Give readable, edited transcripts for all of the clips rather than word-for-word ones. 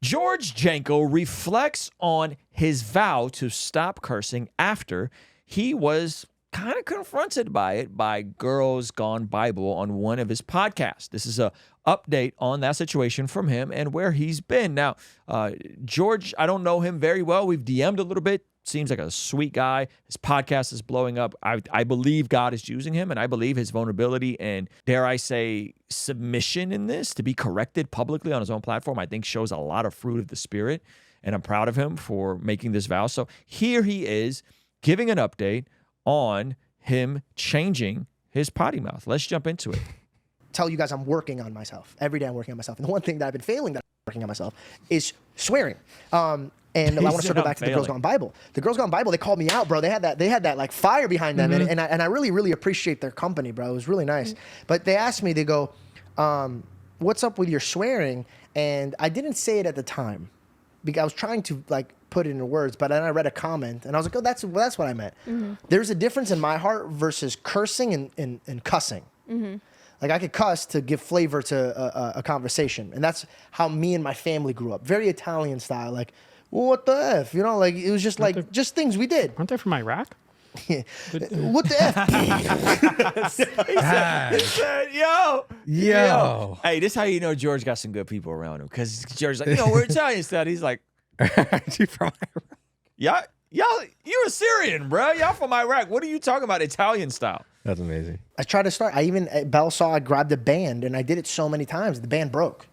George Janko reflects on his vow to stop cursing after he was kind of confronted by it by Girls Gone Bible on one of his podcasts. This is a update on that situation from him and where he's been. Now, George, I don't know him very well. We've DM'd a little bit. Seems like a sweet guy. His podcast is blowing up. I believe God is using him, and I believe his vulnerability and, dare I say, submission in this to be corrected publicly on his own platform, I think shows a lot of fruit of the Spirit, and I'm proud of him for making this vow. So here he is giving an update on him changing his potty mouth. Let's jump into it. Tell you guys I'm working on myself. Every day I'm working on myself. And the one thing that I've been failing that I'm working on myself is swearing. And I want to circle back to the Girls Gone Bible. The Girls Gone Bible, they called me out, bro. They had that like fire behind them. And I really, really appreciate their company, bro. It was really nice. But they asked me, they go, what's up with your swearing? And I didn't say it at the time because I was trying to like put it into words, but then I read a comment and I was like, oh, that's what I meant. There's a difference in my heart versus cursing and cussing. Like I could cuss to give flavor to a conversation. And that's how me and my family grew up. Very Italian style. Like, well, what the F? You know, like it was just like, just things we did. Aren't they from Iraq? What the F? he said, yo. Hey, this is how you know George got some good people around him. Because George's like, we're Italian style. He's like, Aren't you from Iraq? Y'all, you a Syrian, bro. Y'all from Iraq. What are you talking about Italian style? That's amazing. I tried to start. Belle saw I grabbed a band and I did it so many times. The band broke.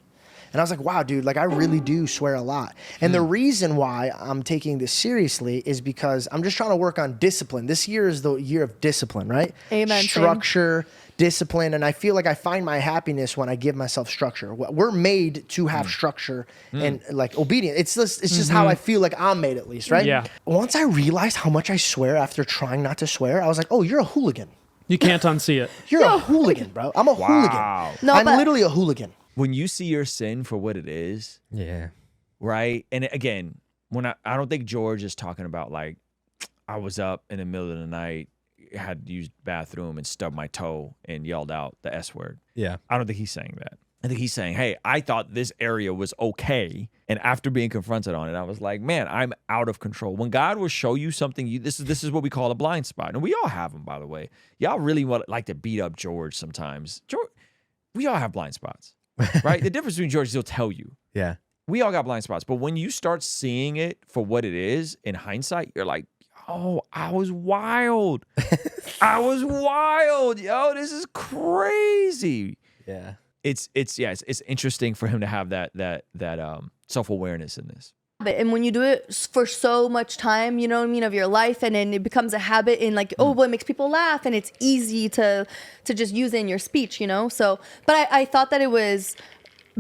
And I was like, wow, dude, like I really do swear a lot. And the reason why I'm taking this seriously is because I'm just trying to work on discipline. This year is the year of discipline, right? Amen. Structure, discipline. And I feel like I find my happiness when I give myself structure. We're made to have structure and like obedience. It's just how I feel like I'm made, at least, right? Yeah. Once I realized how much I swear after trying not to swear, I was like, oh, you're a hooligan. You can't unsee it. You're a hooligan, bro. I'm a hooligan. No, I'm but- literally a hooligan. When you see your sin for what it is, Yeah. right? And again, when I don't think George is talking about like, I was up in the middle of the night, had to use the bathroom and stubbed my toe and yelled out the S word. Yeah. I don't think he's saying that. I think he's saying, hey, I thought this area was okay. And after being confronted on it, I was like, man, I'm out of control. When God will show you something, this is what we call a blind spot. And we all have them, by the way. Y'all really like to beat up George sometimes. George, we all have blind spots, right? The difference between George is he'll tell you. Yeah. We all got blind spots. But when you start seeing it for what it is in hindsight, you're like, oh, I was wild. I was wild. Yo, this is crazy. Yeah. It's interesting for him to have that self-awareness in this. And when you do it for so much time, you know what I mean, of your life, and then it becomes a habit and like, oh, well, it makes people laugh and it's easy to just use it in your speech, you know? So, but I thought that it was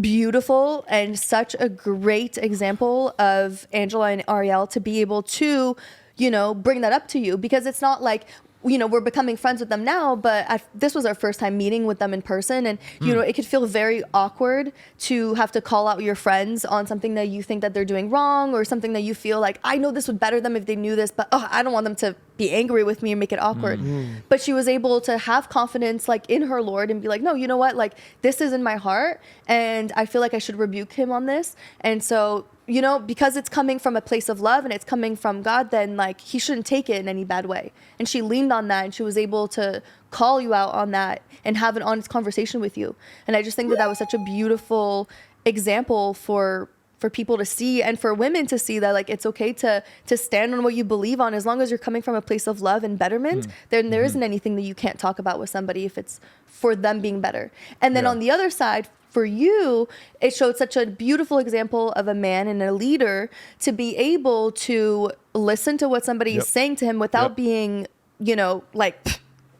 beautiful and such a great example of Angela and Ariel to be able to, you know, bring that up to you, because it's not like, you know, we're becoming friends with them now, but this was our first time meeting with them in person. And, you know, it could feel very awkward to have to call out your friends on something that you think that they're doing wrong, or something that you feel like, I know this would better them if they knew this, but I don't want them to be angry with me and make it awkward. But she was able to have confidence like in her Lord and be like, no, you know what? Like, this is in my heart and I feel like I should rebuke him on this. And so, you know, because it's coming from a place of love and it's coming from God, then like he shouldn't take it in any bad way. And she leaned on that and she was able to call you out on that and have an honest conversation with you. And I just think that that was such a beautiful example for people to see, and for women to see that like it's okay to stand on what you believe on, as long as you're coming from a place of love and betterment. Then there isn't anything that you can't talk about with somebody if it's for them being better. And then on the other side, for you, it showed such a beautiful example of a man and a leader to be able to listen to what somebody is saying to him without being, you know, like,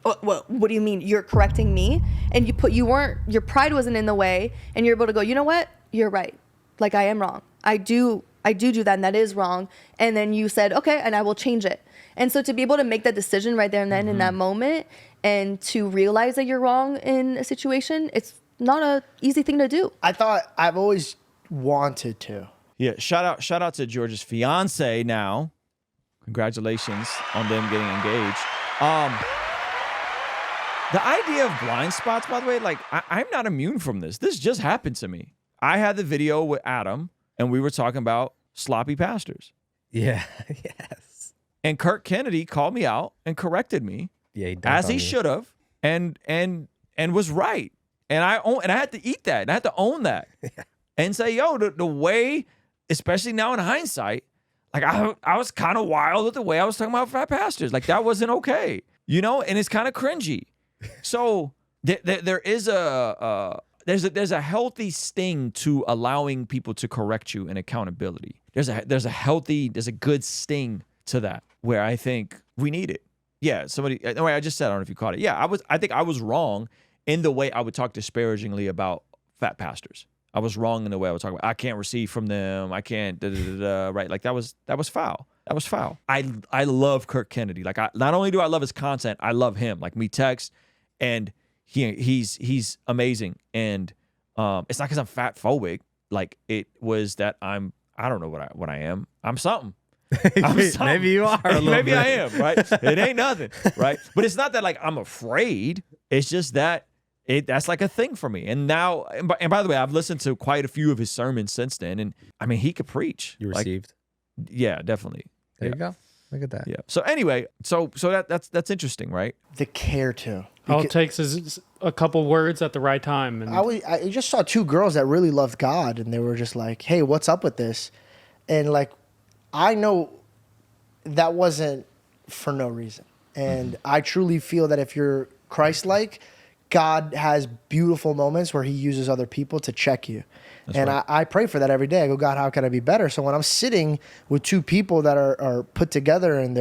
what do you mean you're correcting me? And your pride wasn't in the way, and you're able to go, you know what? You're right. Like, I am wrong. I do that, and that is wrong. And then you said, okay, and I will change it. And so to be able to make that decision right there and then in that moment, and to realize that you're wrong in a situation, it's not an easy thing to do. I've always wanted to. Yeah, shout out to George's fiance now. Congratulations on them getting engaged. The idea of blind spots, by the way, like I'm not immune from this. This just happened to me. I had the video with Adam, and we were talking about sloppy pastors. Yeah. Yes. And Kirk Kennedy called me out and corrected me, as he should have, and was right. And I had to eat that, and I had to own that, and say, yo, the way, especially now in hindsight, like I was kind of wild with the way I was talking about fat pastors. Like that wasn't okay, you know. And it's kind of cringy. So there is there's a healthy sting to allowing people to correct you in accountability. There's a good sting to that where I think we need it. Yeah, the way I just said, I don't know if you caught it. Yeah, I think I was wrong in the way I would talk disparagingly about fat pastors. I was wrong in the way I would talk about, I can't receive from them. I can't, right? Like that was foul. That was foul. I love Kirk Kennedy. Like not only do I love his content, I love him. Like me text, and he's amazing. And it's not because I'm fat phobic. Like it was that I don't know what I am. I'm something. Maybe you are. Maybe I am, right? It ain't nothing, right? But it's not that like I'm afraid. It's just that that's like a thing for me. And now, and by the way, I've listened to quite a few of his sermons since then, and I mean, he could preach. You received? Like, yeah, definitely. There you go. Look at that. Yeah. So anyway, so that's interesting, right? The care to. All it takes is a couple words at the right time. And I just saw two girls that really loved God, and they were just like, hey, what's up with this? And like, I know that wasn't for no reason. And I truly feel that if you're Christ-like, God has beautiful moments where he uses other people to check you. That's and right. I pray for that every day. I go, God, how can I be better? So when I'm sitting with two people that are put together and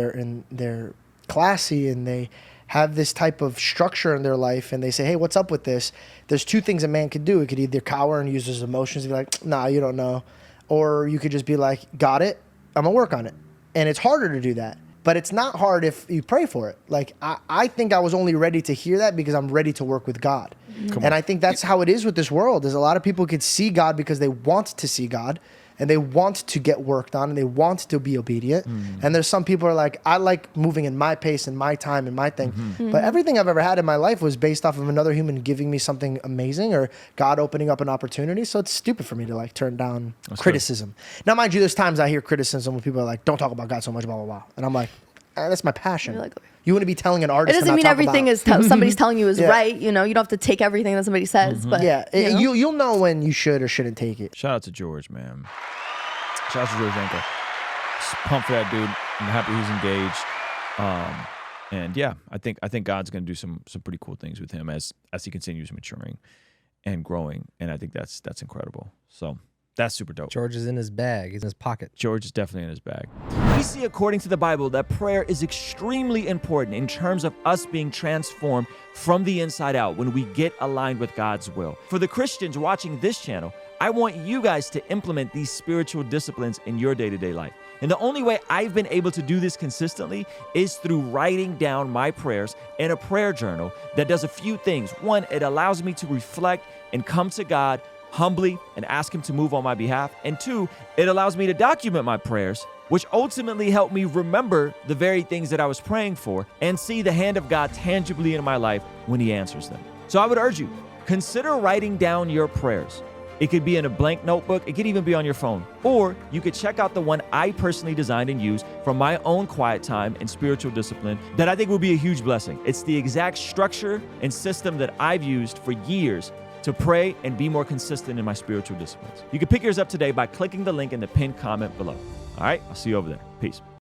they're classy and they have this type of structure in their life and they say, hey, what's up with this? There's two things a man could do. He could either cower and use his emotions and be like, nah, you don't know. Or you could just be like, got it, I'm gonna work on it. And it's harder to do that. But it's not hard if you pray for it. Like, I think I was only ready to hear that because I'm ready to work with God. And I think that's how it is with this world, is a lot of people could see God because they want to see God and they want to get worked on and they want to be obedient. And there's some people who are like, I like moving in my pace and my time and my thing. But everything I've ever had in my life was based off of another human giving me something amazing or God opening up an opportunity. So it's stupid for me to like turn down criticism. Now, mind you, there's times I hear criticism when people are like, don't talk about God so much, blah, blah, blah. And I'm like, that's my passion. Like, you want to be telling an artist. It doesn't mean everything is somebody's telling you is right. You know, you don't have to take everything that somebody says. But you'll know when you should or shouldn't take it. Shout out to George, man. Shout out to George Janko. Pumped for that dude. I'm happy he's engaged. And yeah, I think God's gonna do some pretty cool things with him as he continues maturing and growing. And I think that's incredible. So that's super dope. George is in his bag. He's in his pocket. George is definitely in his bag. We see according to the Bible that prayer is extremely important in terms of us being transformed from the inside out when we get aligned with God's will. For the Christians watching this channel, I want you guys to implement these spiritual disciplines in your day-to-day life. And the only way I've been able to do this consistently is through writing down my prayers in a prayer journal that does a few things. One, it allows me to reflect and come to God humbly and ask him to move on my behalf. And two, it allows me to document my prayers, which ultimately help me remember the very things that I was praying for and see the hand of God tangibly in my life when he answers them. So I would urge you, consider writing down your prayers. It could be in a blank notebook. It could even be on your phone. Or you could check out the one I personally designed and used from my own quiet time and spiritual discipline that I think will be a huge blessing. It's the exact structure and system that I've used for years to pray and be more consistent in my spiritual disciplines. You can pick yours up today by clicking the link in the pinned comment below. All right, I'll see you over there. Peace.